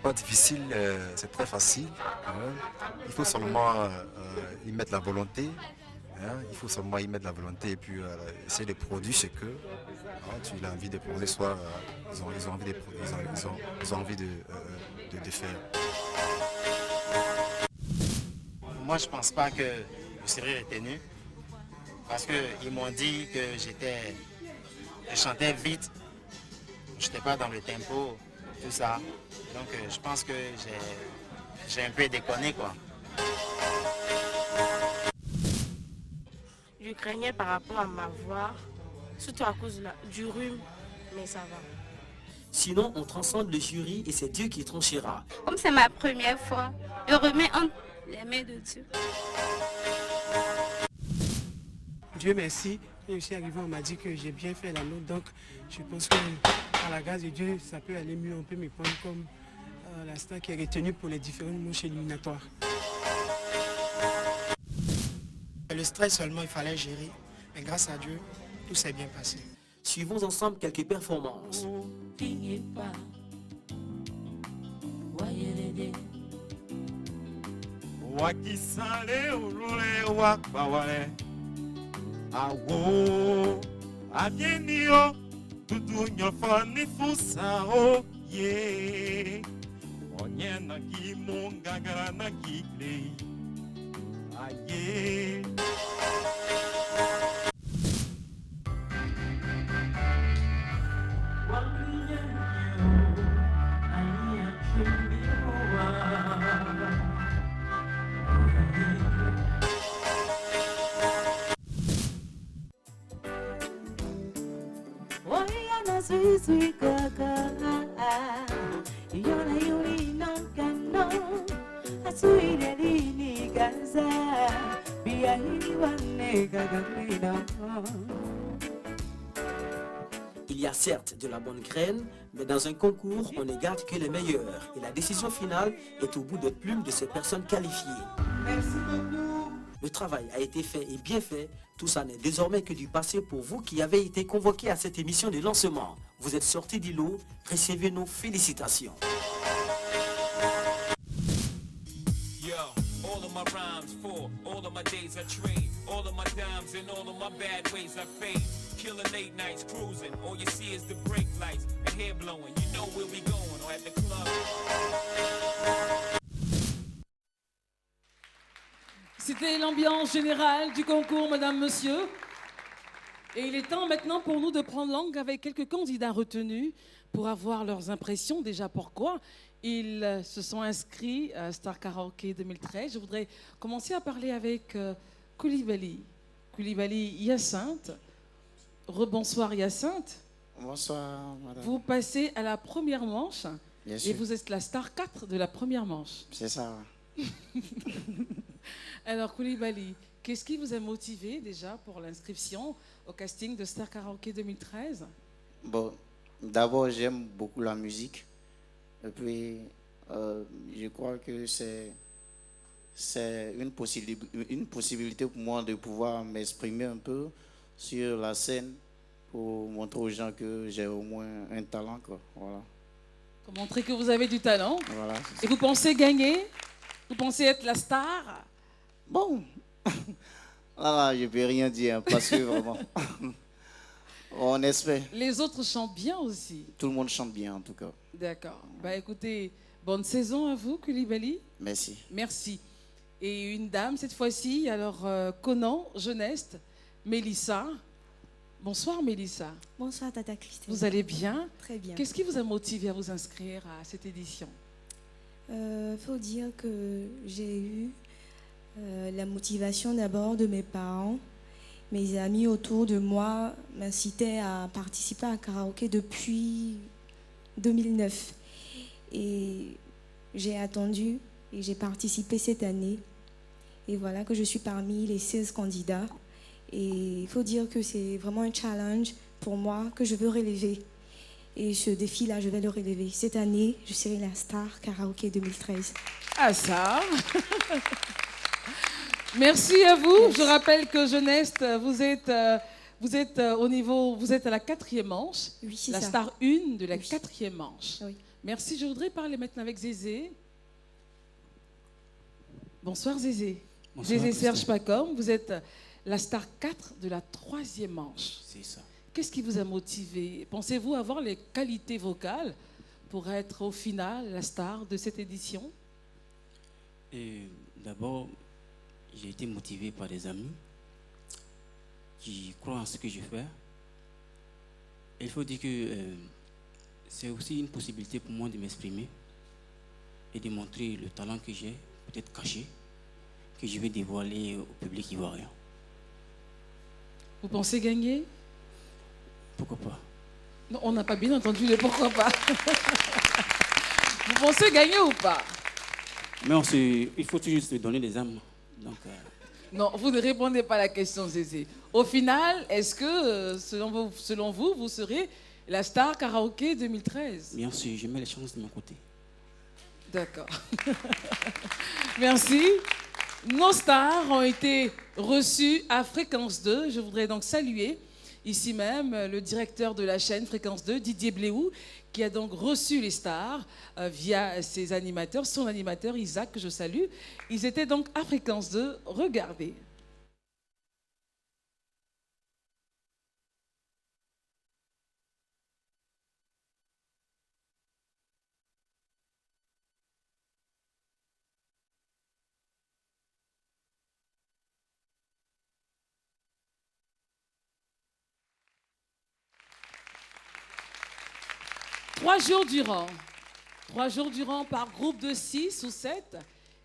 pas difficile, c'est très facile. Hein. Il faut seulement y mettre la volonté. Hein. Il faut seulement y mettre la volonté et puis essayer de produire ce que tu as envie de produire, soit ils ont envie de produire, ils ont envie de faire. Moi, je pense pas que je serai retenu parce qu'ils m'ont dit que je chantais vite, je n'étais pas dans le tempo, tout ça. Donc, je pense que j'ai un peu déconné, quoi. Je craignais par rapport à ma voix, surtout à cause du rhume, mais ça va. Sinon, on transcende le jury et c'est Dieu qui tranchera. Comme c'est ma première fois, je remets entre les mains de Dieu. Dieu merci, quand je suis arrivé, on m'a dit que j'ai bien fait la note, donc je pense qu'à la grâce de Dieu, ça peut aller mieux, on peut me prendre comme la star qui est retenue pour les différentes manches éliminatoires. Le stress seulement, il fallait gérer, mais grâce à Dieu, tout s'est bien passé. Suivons ensemble quelques performances. Awo abienio tutu nyofa ni fusa o ye onye na gi mungagara na gi play aye. Il y a certes de la bonne graine, mais dans un concours, on ne garde que les meilleurs. Et la décision finale est au bout des plumes de ces personnes qualifiées. Merci beaucoup. Le travail a été fait et bien fait. Tout ça n'est désormais que du passé pour vous qui avez été convoqués à cette émission de lancement. Vous êtes sortis d'îlot, recevez nos félicitations. Yo, all of my rhymes for all of my days I trade, all of my dimes and all of my bad ways I fade. Killing late nights cruising, all you see is the brake lights, the hair blowing. You know where we going or at the club. C'était l'ambiance générale du concours, madame, monsieur. Et il est temps maintenant pour nous de prendre langue avec quelques candidats retenus pour avoir leurs impressions. Déjà, pourquoi ils se sont inscrits à Star Karaoke 2013. Je voudrais commencer à parler avec Koulibaly. Koulibaly Hyacinthe. Rebonsoir Hyacinthe. Bonsoir, madame. Vous passez à la première manche. Bien et sûr. vous êtes la star 4 de la première manche. C'est ça. Alors Koulibaly, qu'est-ce qui vous a motivé déjà pour l'inscription au casting de Star Karaoke 2013? Bon, d'abord, j'aime beaucoup la musique. Et puis, je crois que c'est une possibilité pour moi de pouvoir m'exprimer un peu sur la scène pour montrer aux gens que j'ai au moins un talent, quoi. Voilà. Pour montrer que vous avez du talent. Voilà, et vous pensez gagner? Vous pensez être la star? Bon, là, je ne peux rien dire, parce que vraiment, on espère. Les autres chantent bien aussi. Tout le monde chante bien, en tout cas. D'accord. Bah écoutez, bonne saison à vous, Koulibaly. Merci. Merci. Et une dame cette fois-ci, alors Conan, Jeunesse, Mélissa. Bonsoir Mélissa. Bonsoir Tata Christine. Vous allez bien? Très bien. Qu'est-ce qui vous a motivé à vous inscrire à cette édition? Faut dire que j'ai eu la motivation d'abord de mes parents. Mes amis autour de moi m'incitaient à participer à karaoké depuis 2009. Et j'ai attendu et j'ai participé cette année. Et voilà que je suis parmi les 16 candidats. Et il faut dire que c'est vraiment un challenge pour moi que je veux relever. Et ce défi-là, je vais le relever. Cette année, je serai la star karaoké 2013. Ah ça. Merci à vous. Merci. Je rappelle que Jeunesse, vous êtes au niveau, vous êtes à la 4e manche. Oui, c'est la ça. star 1 de la 4e manche. Oui. Merci. Je voudrais parler maintenant avec Zézé. Bonsoir Zézé. Bonsoir, Zézé Serge Christine. Pacom, vous êtes la star 4 de la 3e manche. C'est ça. Qu'est-ce qui vous a motivé? Pensez-vous avoir les qualités vocales pour être au final la star de cette édition? Et d'abord, j'ai été motivé par des amis qui croient en ce que je fais. Et il faut dire que c'est aussi une possibilité pour moi de m'exprimer et de montrer le talent que j'ai, peut-être caché, que je vais dévoiler au public ivoirien. Vous pensez gagner? Pourquoi pas? Non, on n'a pas bien entendu le pourquoi pas. Vous pensez gagner ou pas? Mais il faut toujours se donner des âmes. Donc, Non, vous ne répondez pas à la question, Zézé. Au final, est-ce que, selon vous, vous serez la star karaoké 2013? bien sûr, je mets les chances de mon côté. D'accord. Merci. Nos stars ont été reçues à Fréquence 2. Je voudrais donc saluer ici même le directeur de la chaîne Fréquence 2, Didier Bléou, qui a donc reçu les stars via ses animateurs, son animateur Isaac, que je salue. Ils étaient donc à Fréquence 2. Regardez. Trois jours durant, par groupe de 6 ou 7,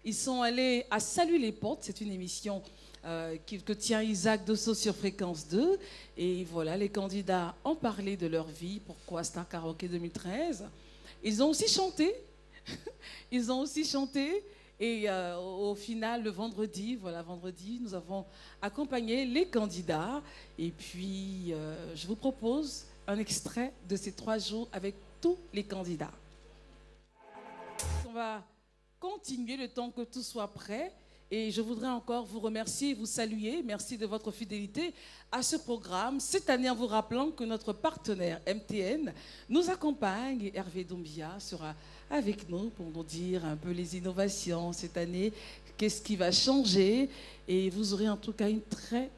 ils sont allés à Salut les Portes. C'est une émission que tient Isaac Dosso sur Fréquence 2. Et voilà, les candidats ont parlé de leur vie. Pourquoi Star Karaoké 2013? Ils ont aussi chanté. Ils ont aussi chanté. Et au final, le vendredi, nous avons accompagné les candidats. Et puis, je vous propose un extrait de ces 3 jours avec tous les candidats. On va continuer le temps que tout soit prêt. Et je voudrais encore vous remercier et vous saluer. Merci de votre fidélité à ce programme. Cette année, en vous rappelant que notre partenaire MTN nous accompagne. Et Hervé Doumbia sera avec nous pour nous dire un peu les innovations cette année. Qu'est-ce qui va changer? Et vous aurez en tout cas une très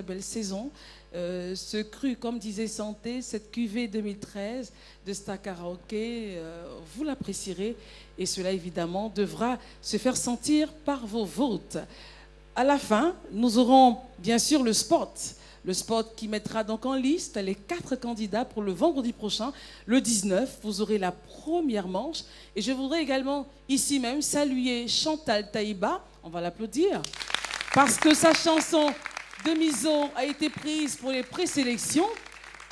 belle saison. Ce cru, comme disait Santé, cette cuvée 2013 de Star Karaoké, vous l'apprécierez et cela évidemment devra se faire sentir par vos votes. À la fin, nous aurons bien sûr le spot qui mettra donc en liste les 4 candidats pour le vendredi prochain, le 19. Vous aurez la première manche et je voudrais également ici même saluer Chantal Taïba, on va l'applaudir, parce que sa chanson de Miso a été prise pour les présélections.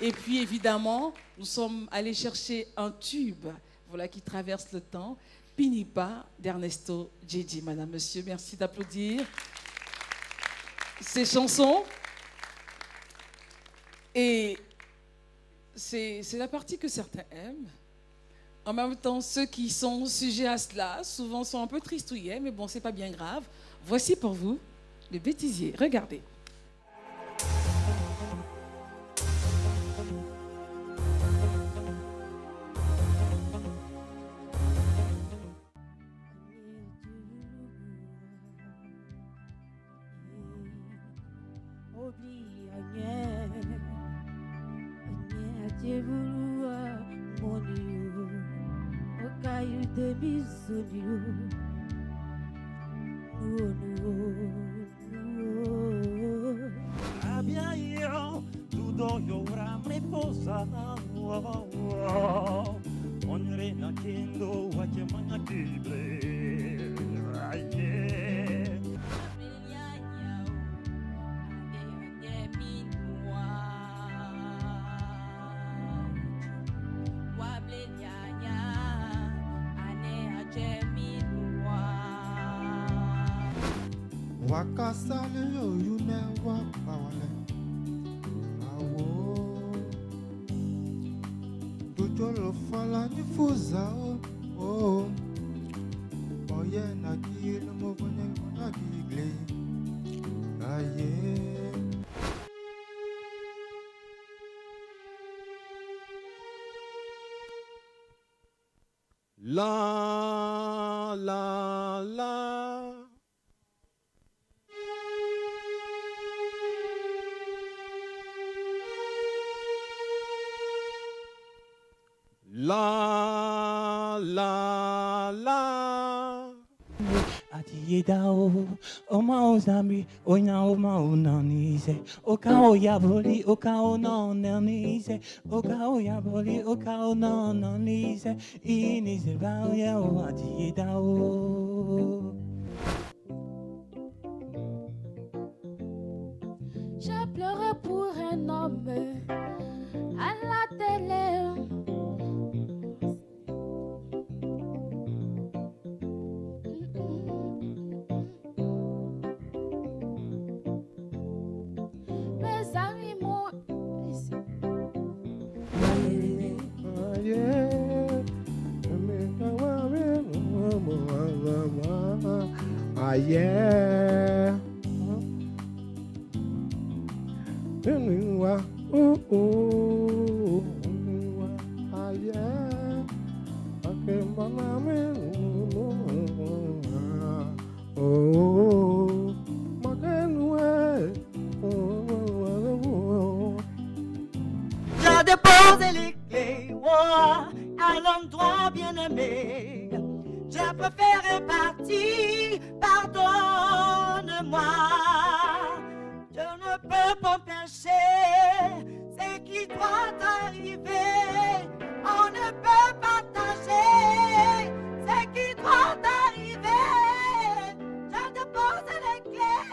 Et puis évidemment, nous sommes allés chercher un tube, voilà, qui traverse le temps, Pinipa d'Ernesto Gigi. Madame, monsieur, merci d'applaudir ces chansons. Et c'est la partie que certains aiment. En même temps, ceux qui sont sujets à cela, souvent sont un peu tristouillés, mais bon, c'est pas bien grave. Voici pour vous le bêtisier. Regardez. Wakasale you never power. Awo Dujolo fala ni fuza oh Oye na kilo mo bonye na bigle aye. La, la, la. La, la, la. Atiyedao, oma ozambi, oina oma onanise, okao yaboli, okao nonanise, okao yaboli, okao nonanise, inise vaya o atiyedao. J'ai pleuré pour un homme à la télé. Mes amis m'ont laissé. Ah yeah. Ah yeah. Okay, oh, J'ai déposé les clés à l'endroit bien aimé. J'ai préféré partir, pardonne-moi. Je ne peux pas empêcher ce qui doit arriver. On ne peut pas tâcher ce qui doit arriver. J'ai déposé les clés,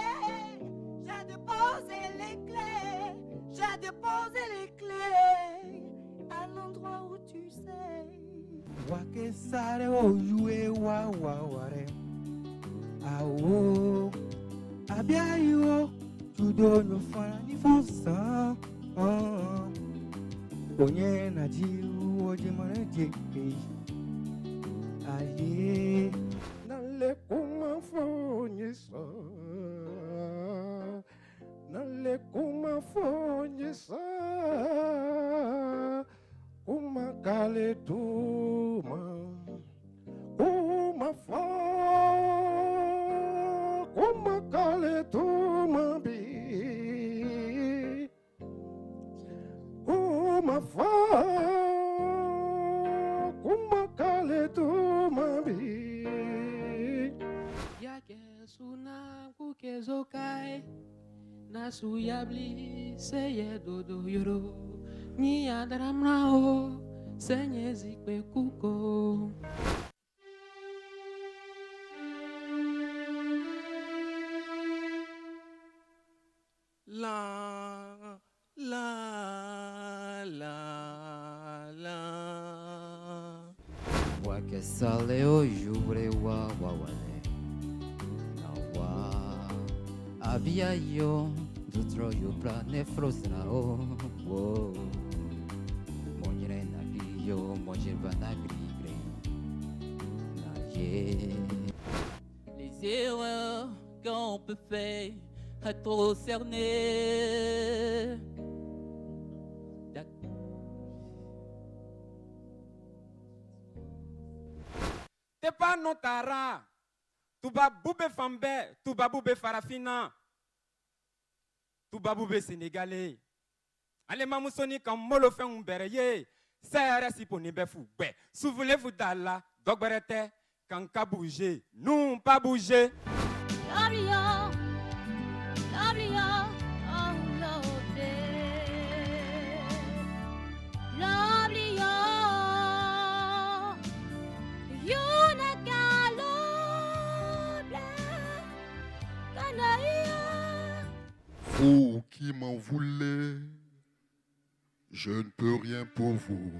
j'ai déposé les clés, j'ai déposé les clés à l'endroit où tu sais. Wakesare oyue wa ware, awo, abiayo, judo no fani fonsa, onye na jiu oje mare jeke, aye, nale kuma fonyisa, nale kuma fonyisa, kuma kale tuma, kuma fa, kuma kale tuma bi, kuma fa, kuma kale tuma bi. Yake suna kuke zokai, nasu yabli seye dodo yoro, ni adramrao, senye zikwe kuko. La, la, la, la. Wakesale o jure wa wale. Nawa abia yo dutro yo prane frosra o. Monire na yo monire na gri. Na ye. Les erreurs qu'on peut faire à trop cerner. T'es pas notara. Tuba boube fambe, tuba boube farafina. Tuba boube sénégalais. Allez mamousoni comme molo fait un bereye. Serre si pour nibe fougbe. Souvenez-vous d'Allah, dogberete, quand ka bouger, nous pas bouger. L'oubliant, l'oubliant, oh l'oubliant, y'una caloble, canaïa. Vous qui m'en voulez, je ne peux rien pour vous.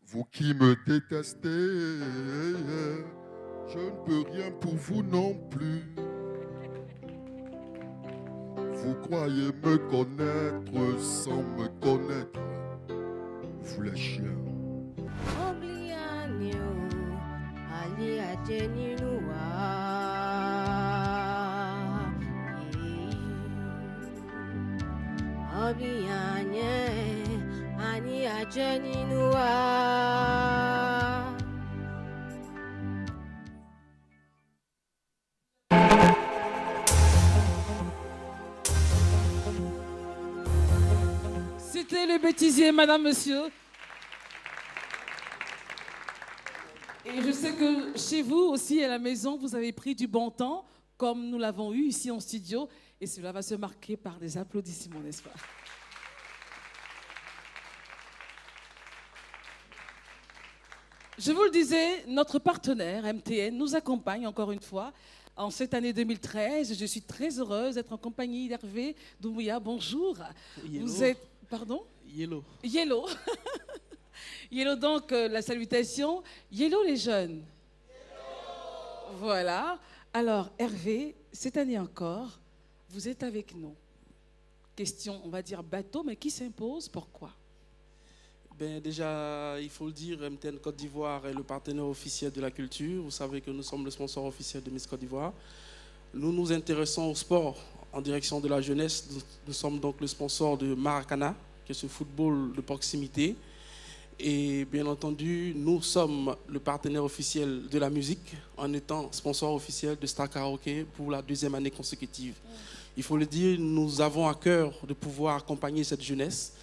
Vous qui me détestez, je ne peux rien pour vous non plus. Vous croyez me connaître sans me connaître, vous les chiens. Oblianio, ali ajenilua. Oblianye, ani ajenilua. bêtisier, madame, monsieur. Et je sais que chez vous aussi, à la maison, vous avez pris du bon temps, comme nous l'avons eu ici en studio. Et cela va se marquer par des applaudissements, n'est-ce pas? Je vous le disais, notre partenaire MTN nous accompagne encore une fois en cette année 2013. Je suis très heureuse d'être en compagnie d'Hervé Doumbouya. Bonjour. Yellow. Vous êtes... Pardon? Yellow. Yellow. Yellow, donc, la salutation. Yellow, les jeunes. Voilà. Alors, Hervé, cette année encore, vous êtes avec nous. Question, on va dire bateau, mais qui s'impose? Pourquoi? Ben déjà, il faut le dire, MTN Côte d'Ivoire est le partenaire officiel de la culture. Vous savez que nous sommes le sponsor officiel de Miss Côte d'Ivoire. Nous nous intéressons au sport en direction de la jeunesse. Nous sommes donc le sponsor de Maracana, qui est ce football de proximité. Et bien entendu, nous sommes le partenaire officiel de la musique en étant sponsor officiel de Star Karaoke pour la 2e année consécutive. Il faut le dire, nous avons à cœur de pouvoir accompagner cette jeunesse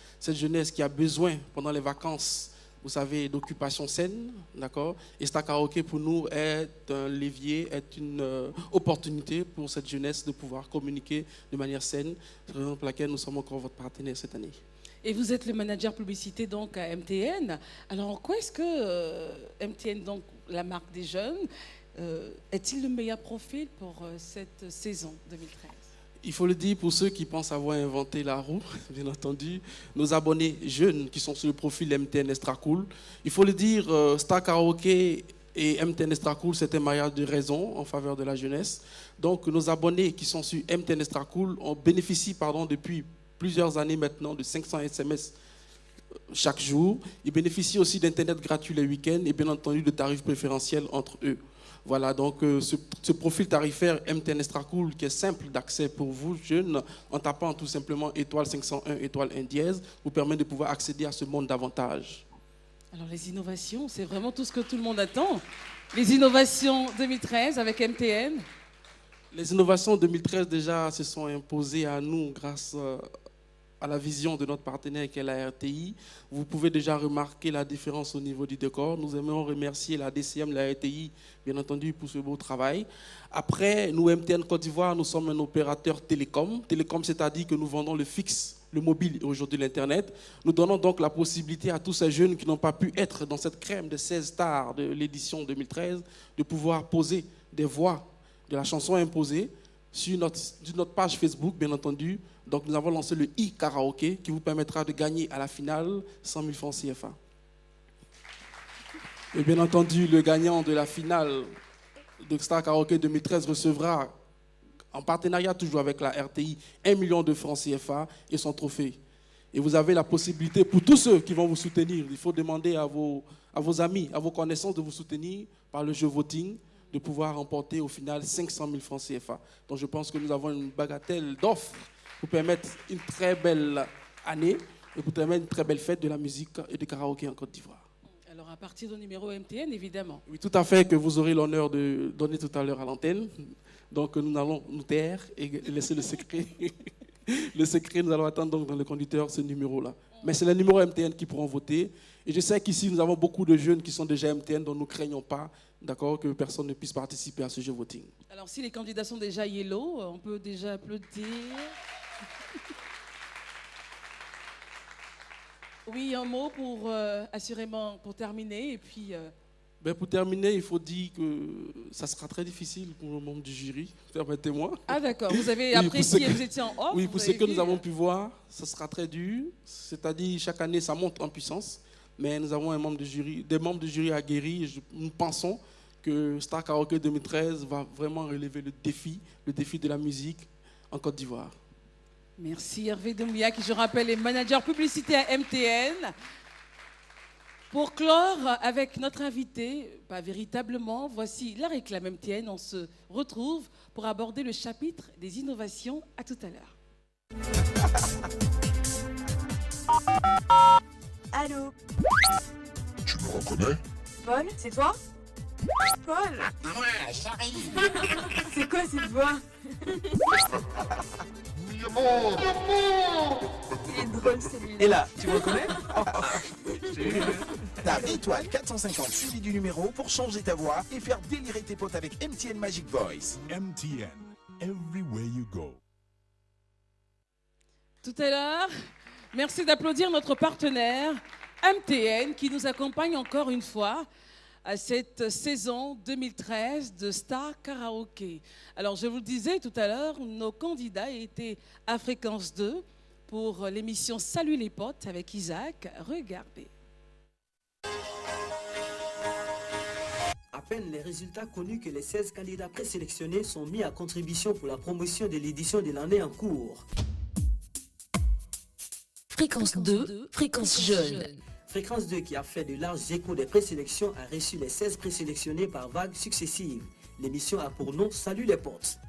qui a besoin pendant les vacances, vous savez, d'occupation saine, d'accord? Et Star Karaoke pour nous est un levier, est une opportunité pour cette jeunesse de pouvoir communiquer de manière saine, raison pour laquelle nous sommes encore votre partenaire cette année. Et vous êtes le manager publicité donc à MTN. Alors en quoi est-ce que MTN, donc la marque des jeunes, est-il le meilleur profil pour cette saison 2013? Il faut le dire pour ceux qui pensent avoir inventé la roue, bien entendu, nos abonnés jeunes qui sont sur le profil MTN Extra Cool. Il faut le dire, Star Karaoke et MTN Extra Cool, c'est un mariage de raison en faveur de la jeunesse. Donc nos abonnés qui sont sur MTN Extra Cool bénéficient depuis plusieurs années maintenant de 500 SMS chaque jour. Ils bénéficient aussi d'Internet gratuit les week-ends et bien entendu de tarifs préférentiels entre eux. Voilà, donc ce profil tarifaire MTN Extra Cool qui est simple d'accès pour vous, jeunes, en tapant tout simplement étoile 501, étoile 1 dièse, vous permet de pouvoir accéder à ce monde davantage. Alors les innovations, c'est vraiment tout ce que tout le monde attend. Les innovations 2013 avec MTN. Les innovations 2013 déjà se sont imposées à nous grâce à la vision de notre partenaire qui est la RTI. Vous pouvez déjà remarquer la différence au niveau du décor. Nous aimerions remercier la DCM, la RTI, bien entendu, pour ce beau travail. Après, nous, MTN Côte d'Ivoire, nous sommes un opérateur télécom. Télécom, c'est-à-dire que nous vendons le fixe, le mobile et aujourd'hui l'Internet. Nous donnons donc la possibilité à tous ces jeunes qui n'ont pas pu être dans cette crème de 16 stars de l'édition 2013 de pouvoir poser des voix de la chanson imposée sur notre page Facebook, bien entendu. Donc nous avons lancé le e-karaoké qui vous permettra de gagner à la finale 100 000 francs CFA. Et bien entendu, le gagnant de la finale de Star Karaoke 2013 recevra, en partenariat toujours avec la RTI, 1 million de francs CFA et son trophée. Et vous avez la possibilité, pour tous ceux qui vont vous soutenir, il faut demander à vos amis, à vos connaissances de vous soutenir par le jeu voting, de pouvoir remporter au final 500 000 francs CFA. Donc je pense que nous avons une bagatelle d'offres pour permettre une très belle année et pour permettre une très belle fête de la musique et du karaoké en Côte d'Ivoire. Alors à partir du numéro MTN, évidemment. Oui, tout à fait, que vous aurez l'honneur de donner tout à l'heure à l'antenne. Donc nous allons nous taire et laisser le secret. Le secret, nous allons attendre donc dans le conducteur ce numéro-là. Mais c'est le numéro MTN qui pourront voter. Et je sais qu'ici, nous avons beaucoup de jeunes qui sont déjà MTN, dont nous ne craignons pas, d'accord, que personne ne puisse participer à ce jeu voting. Alors si les candidats sont déjà yellow, on peut déjà applaudir. Oui, un mot pour assurément pour terminer et puis. Ben pour terminer, il faut dire que ça sera très difficile pour le membre du jury, permettez-moi. Ah d'accord, vous avez apprécié, vous étiez en off. Oui, pour ce que nous avons pu voir, ça sera très dur. C'est-à-dire chaque année, ça monte en puissance. Mais nous avons des membres du jury aguerris. Nous pensons que Star Karaoke 2013 va vraiment relever le défi de la musique en Côte d'Ivoire. Merci Hervé Doumbouya, qui je rappelle est manager publicité à MTN. Pour clore avec notre invité, pas véritablement, voici la réclame MTN. On se retrouve pour aborder le chapitre des innovations. À tout à l'heure. Allô? Tu me reconnais? Paul, c'est toi? Paul? Ouais, j'arrive. C'est quoi cette voix? Il est drôle celui-là. Et là, tu me reconnais? Tape étoile 450 suivi du numéro pour changer ta voix et faire délirer tes potes avec MTN Magic Voice. MTN, everywhere you go. Tout à l'heure, merci d'applaudir notre partenaire MTN qui nous accompagne encore une fois à cette saison 2013 de Star Karaoke. Alors, je vous le disais tout à l'heure, nos candidats étaient à Fréquence 2 pour l'émission Salut les potes avec Isaac. Regardez. À peine les résultats connus que les 16 candidats présélectionnés sont mis à contribution pour la promotion de l'édition de l'année en cours. Fréquence 2, Fréquence Jeune. Fréquence 2, qui a fait de larges échos des présélections, a reçu les 16 présélectionnés par vagues successives. L'émission a pour nom Salut les potes.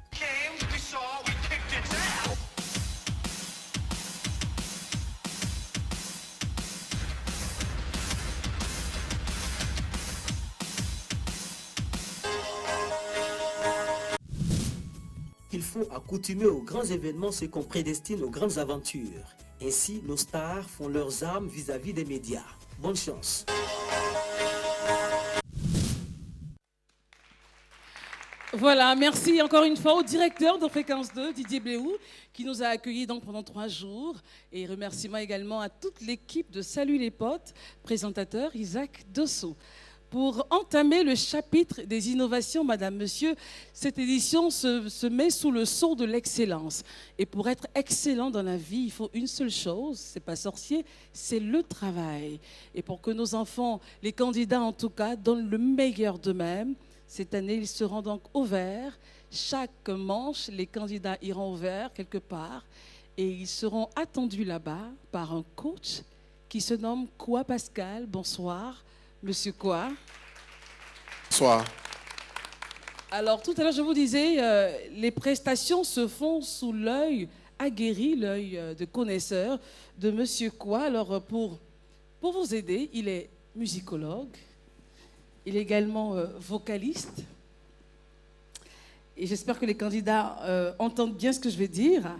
Il faut accoutumer aux grands événements ce qu'on prédestine aux grandes aventures. Ainsi, nos stars font leurs armes vis-à-vis des médias. Bonne chance. Voilà, merci encore une fois au directeur de Fréquence 2, Didier Bléou, qui nous a accueillis donc pendant 3 jours. Et remerciements également à toute l'équipe de Salut les potes, présentateur Isaac Dosso. Pour entamer le chapitre des innovations, Madame, Monsieur, cette édition se met sous le sceau de l'excellence. Et pour être excellent dans la vie, il faut une seule chose, c'est pas sorcier, c'est le travail. Et pour que nos enfants, les candidats en tout cas, donnent le meilleur d'eux-mêmes, cette année, ils seront donc au vert. Chaque manche, les candidats iront au vert quelque part et ils seront attendus là-bas par un coach qui se nomme Quoi Pascal. Bonsoir. Monsieur Quoi. Bonsoir. Alors, tout à l'heure, je vous disais, les prestations se font sous l'œil aguerri, l'œil de connaisseur de Monsieur Quoi. Alors, pour vous aider, il est musicologue, il est également vocaliste. Et j'espère que les candidats entendent bien ce que je vais dire.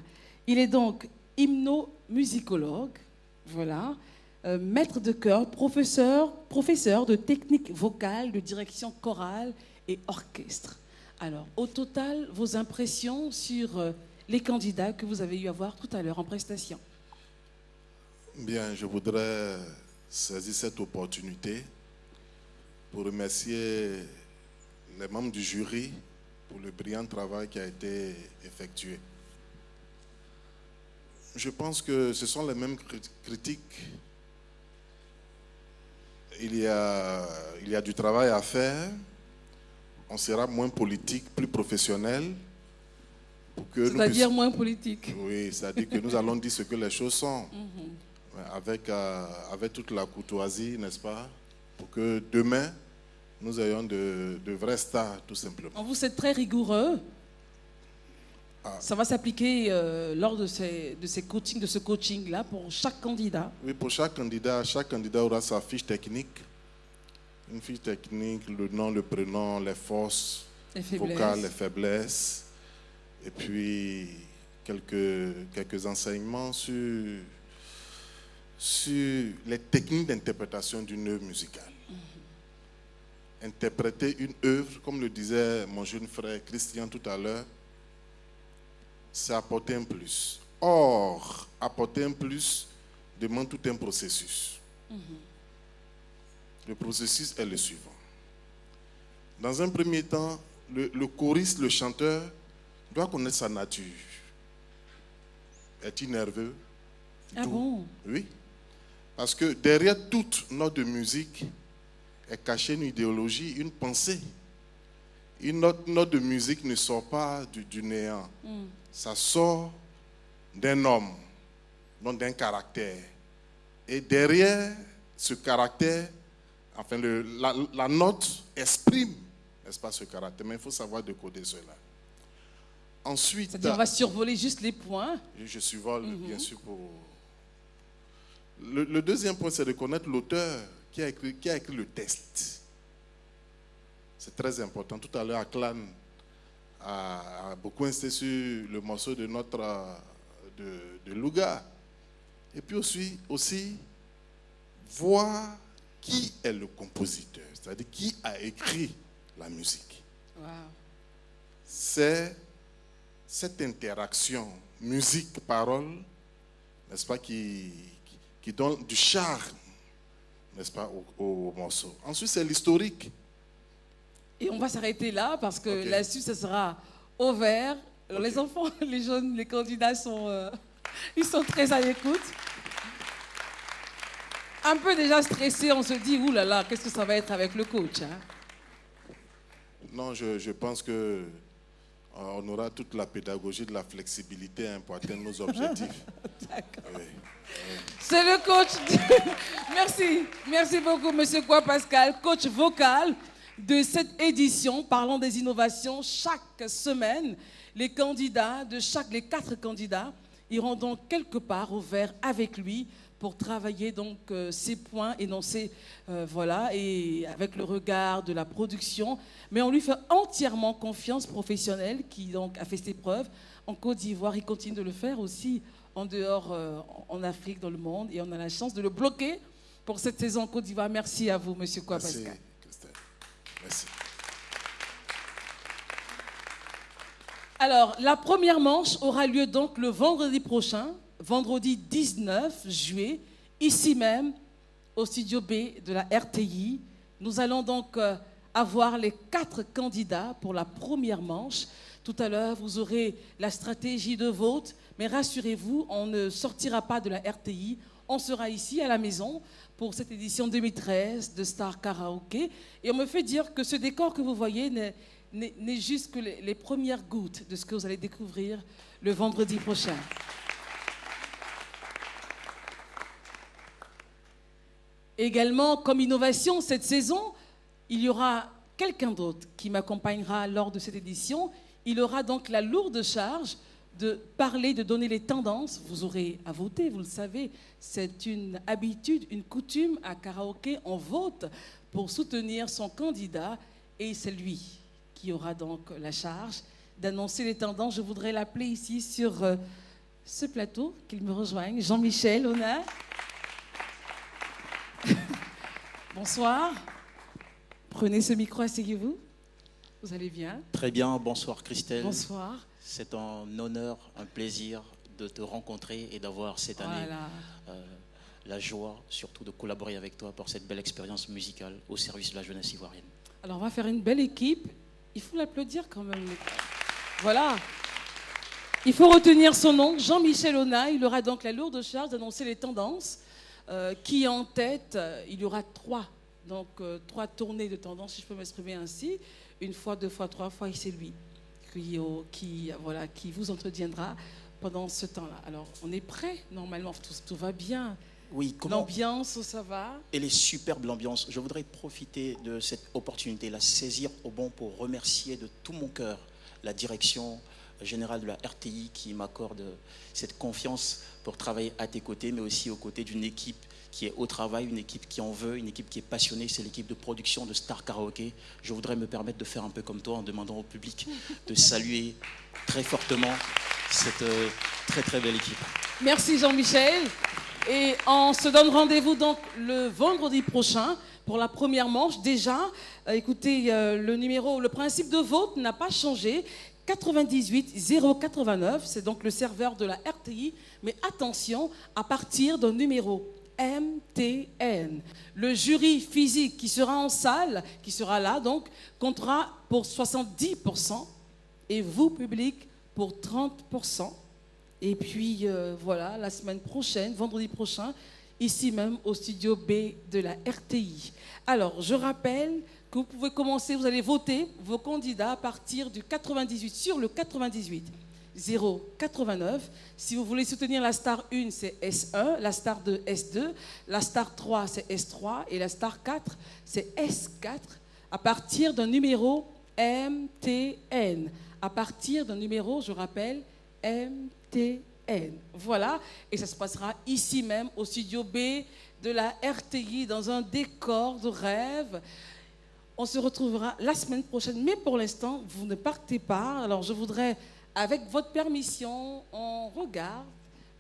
Il est donc hypnomusicologue, voilà. Maître de chœur, professeur de technique vocale, de direction chorale et orchestre. Alors, au total, vos impressions sur les candidats que vous avez eu à voir tout à l'heure en prestation? Bien, je voudrais saisir cette opportunité pour remercier les membres du jury pour le brillant travail qui a été effectué. Je pense que ce sont les mêmes critiques. Il y a du travail à faire. On sera moins politique, plus professionnel. C'est-à-dire moins politique. Oui, c'est-à-dire que nous allons dire ce que les choses sont. Avec toute la courtoisie, n'est-ce pas? Pour que demain, nous ayons de vrais stars, tout simplement. Vous êtes très rigoureux. Ça va s'appliquer lors de ce coaching-là pour chaque candidat. Oui, pour chaque candidat aura sa fiche technique. Une fiche technique, le nom, le prénom, les forces vocales, les faiblesses. Et puis, quelques enseignements sur les techniques d'interprétation d'une œuvre musicale. Interpréter une œuvre, comme le disait mon jeune frère Christian tout à l'heure, c'est apporter un plus. Or, apporter un plus demande tout un processus. Le processus est le suivant. Dans un premier temps, le choriste, le chanteur, doit connaître sa nature. Est-il nerveux? Ah bon? Oui. Parce que derrière toute note de musique est cachée une idéologie, une pensée. Une note de musique ne sort pas du néant. Ça sort d'un homme, donc d'un caractère. Et derrière ce caractère, enfin la note exprime, n'est-ce pas, ce caractère. Mais il faut savoir décoder cela. Ensuite, c'est-à-dire on va survoler juste les points. Je survole, bien sûr. Le deuxième point, c'est de connaître l'auteur qui a écrit le texte. C'est très important. Tout à l'heure, Aklan a beaucoup insisté sur le morceau de de Louga. Et puis aussi voir qui est le compositeur, c'est-à-dire qui a écrit la musique. Wow. C'est cette interaction musique-parole, n'est-ce pas, qui donne du charme, n'est-ce pas, au morceau. Ensuite, c'est l'historique. Et on va s'arrêter là parce que Ok. la suite, ce sera au vert. Alors, les enfants, les jeunes, les candidats sont, ils sont très à l'écoute. Un peu déjà stressés, on se dit, ouh là là, qu'est-ce que ça va être avec le coach, hein? Non, je pense que on aura toute la pédagogie de la flexibilité pour atteindre nos objectifs. D'accord. Oui. C'est le coach. Merci beaucoup, Monsieur Kwa Pascal, coach vocal de cette édition. Parlons des innovations. Chaque semaine, les candidats les 4 candidats iront donc quelque part au vert avec lui pour travailler donc ces points énoncés, voilà, et avec le regard de la production. Mais on lui fait entièrement confiance professionnelle, qui donc a fait ses preuves en Côte d'Ivoire. Il continue de le faire aussi en dehors, en Afrique, dans le monde, et on a la chance de le bloquer pour cette saison en Côte d'Ivoire. Merci à vous, Monsieur Kwa Pascal. Merci, Christelle. Merci. Alors, la première manche aura lieu donc le vendredi prochain, vendredi 19 juillet, ici même, au studio B de la RTI. Nous allons donc avoir les 4 candidats pour la première manche. Tout à l'heure, vous aurez la stratégie de vote, mais rassurez-vous, on ne sortira pas de la RTI. On sera ici à la maison pour cette édition 2013 de Star Karaoke. Et on me fait dire que ce décor que vous voyez n'est juste que les premières gouttes de ce que vous allez découvrir le vendredi prochain. Également, comme innovation cette saison, il y aura quelqu'un d'autre qui m'accompagnera lors de cette édition. Il aura donc la lourde charge de parler, de donner les tendances. Vous aurez à voter, vous le savez. C'est une habitude, une coutume à karaoké. On vote pour soutenir son candidat et c'est lui qui aura donc la charge d'annoncer les tendances. Je voudrais l'appeler ici sur ce plateau, qu'il me rejoigne. Jean-Michel Honneur. Bonsoir. Prenez ce micro, asseyez-vous. Vous allez bien? Très bien, bonsoir Christelle. Bonsoir. C'est un honneur, un plaisir de te rencontrer et d'avoir cette année la joie surtout de collaborer avec toi pour cette belle expérience musicale au service de la jeunesse ivoirienne. Alors on va faire une belle équipe. Il faut l'applaudir quand même. Voilà. Il faut retenir son nom, Jean-Michel Honneur. Il aura donc la lourde charge d'annoncer les tendances. Qui en tête, il y aura 3 tournées de tendances, si je peux m'exprimer ainsi. 1 fois, 2 fois, 3 fois, et c'est lui qui vous entretiendra pendant ce temps-là. Alors, on est prêt, normalement, tout va bien. Oui, l'ambiance, ça va? Elle est superbe, l'ambiance. Je voudrais profiter de cette opportunité, la saisir au bon pour remercier de tout mon cœur la direction générale de la RTI qui m'accorde cette confiance pour travailler à tes côtés, mais aussi aux côtés d'une équipe qui est au travail, une équipe qui en veut, une équipe qui est passionnée. C'est l'équipe de production de Star Karaoke. Je voudrais me permettre de faire un peu comme toi en demandant au public de saluer très fortement cette très très belle équipe. Merci Jean-Michel. Et on se donne rendez-vous donc le vendredi prochain pour la première manche. Déjà, écoutez, le principe de vote n'a pas changé. 98 089, c'est donc le serveur de la RTI. Mais attention, à partir d'un numéro MTN. Le jury physique qui sera en salle, qui sera là, donc, comptera pour 70% et vous, public, pour 30%. Et puis, voilà, la semaine prochaine, vendredi prochain, ici même au studio B de la RTI. Alors, je rappelle que vous pouvez commencer, vous allez voter vos candidats à partir du 98, sur le 98 089. Si vous voulez soutenir la star 1, c'est S1, la star 2, S2, la star 3, c'est S3, et la star 4, c'est S4, à partir d'un numéro MTN. À partir d'un numéro, je rappelle, MTN. Voilà, et ça se passera ici même, au studio B de la RTI, dans un décor de rêve. On se retrouvera la semaine prochaine, mais pour l'instant, vous ne partez pas. Alors, je voudrais, avec votre permission, on regarde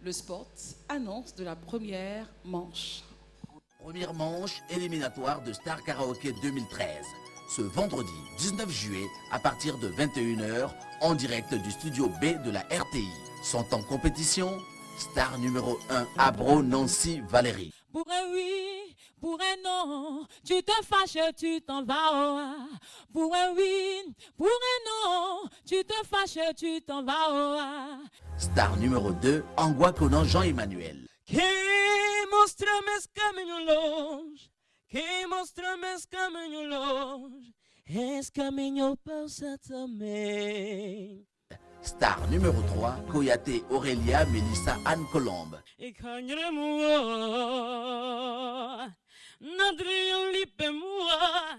le sport annonce de la première manche. Première manche éliminatoire de Star Karaoké 2013. Ce vendredi 19 juillet à partir de 21h en direct du studio B de la RTI. Sont en compétition Star numéro 1 Abro Nancy Valérie. Pour un oui, pour un non, tu te fâches, tu t'en vas. Oh. Pour un oui, pour un non, tu te fâches, tu t'en vas. Oh. Star numéro 2 Angua Conan Jean-Emmanuel. Que mostra-me caminho longe, que mostra-me caminho longe, esse caminho passa também. Star numéro 3 Koyate Aurélia Mélissa Anne Colombe. E canhre mua, nadre lipe mua,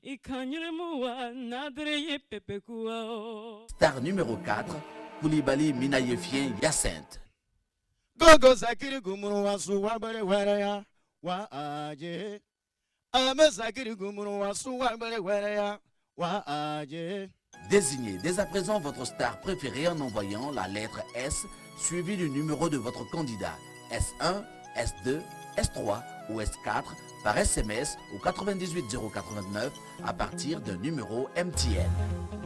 e canhre mua, nadre pepe kua. Star numéro 4 Koulibaly Minayefien Hyacinthe. Gogo zakiri gumuru wasu wabere wereya wa aje. Ame zakiri gumuru wasu wabere wereya wa aje. Désignez dès à présent votre star préférée en envoyant la lettre S suivie du numéro de votre candidat S1, S2, S3 ou S4 par SMS au 98 089 à partir d'un numéro MTN.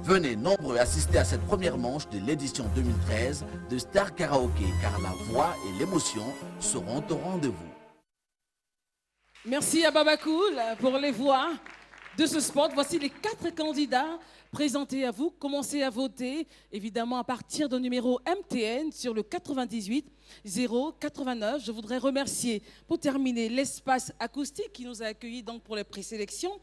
Venez nombreux assister à cette première manche de l'édition 2013 de Star Karaoké car la voix et l'émotion seront au rendez-vous. Merci à Babacool pour les voix de ce spot. Voici les 4 candidats présentés à vous. Commencez à voter, évidemment, à partir d'un numéro MTN sur le 98 089. Je voudrais remercier, pour terminer, l'espace acoustique qui nous a accueillis donc pour les présélections.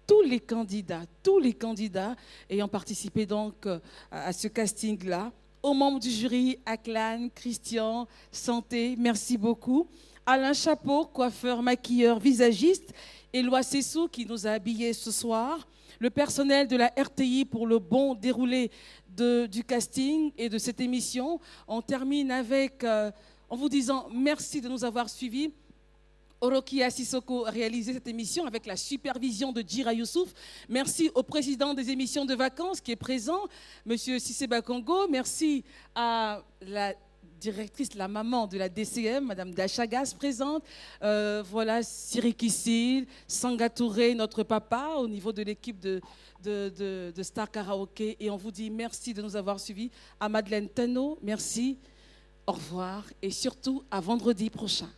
Tous les candidats ayant participé donc à ce casting-là, aux membres du jury, Aklan, Christian, Santé, merci beaucoup. Alain Chapeau, coiffeur, maquilleur, visagiste, Éloi Sessou qui nous a habillés ce soir, le personnel de la RTI pour le bon déroulé du casting et de cette émission. On termine avec, en vous disant merci de nous avoir suivis. Orokia Sissoko a réalisé cette émission avec la supervision de Djira Youssouf. Merci au président des émissions de vacances qui est présent, Monsieur Sissé Bakongo. Merci à la directrice, la maman de la DCM, Madame Dachagas présente. Voilà, Siri Kissil, Sanga Touré, notre papa, au niveau de l'équipe de Star Karaoké. Et on vous dit merci de nous avoir suivis. À Madeleine Tano, merci, au revoir et surtout à vendredi prochain.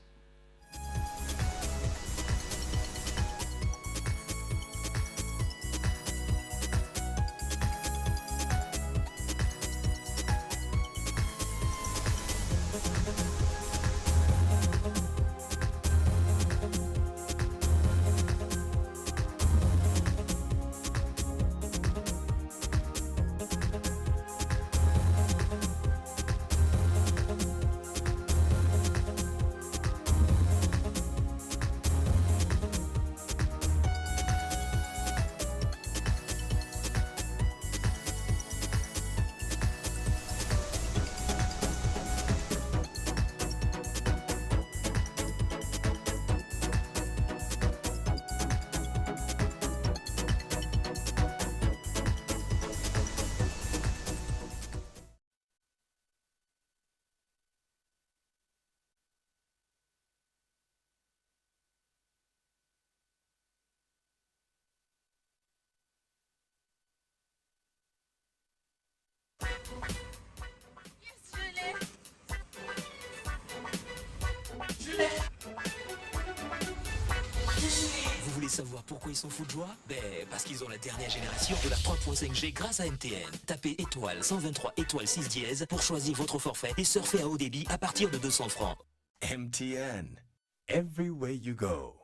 Vous voulez savoir pourquoi ils sont fous de joie? Parce qu'ils ont la dernière génération de la 3.5G grâce à MTN. Tapez étoile 123 étoile 6 dièse pour choisir votre forfait et surfer à haut débit à partir de 200 francs. MTN. Everywhere you go.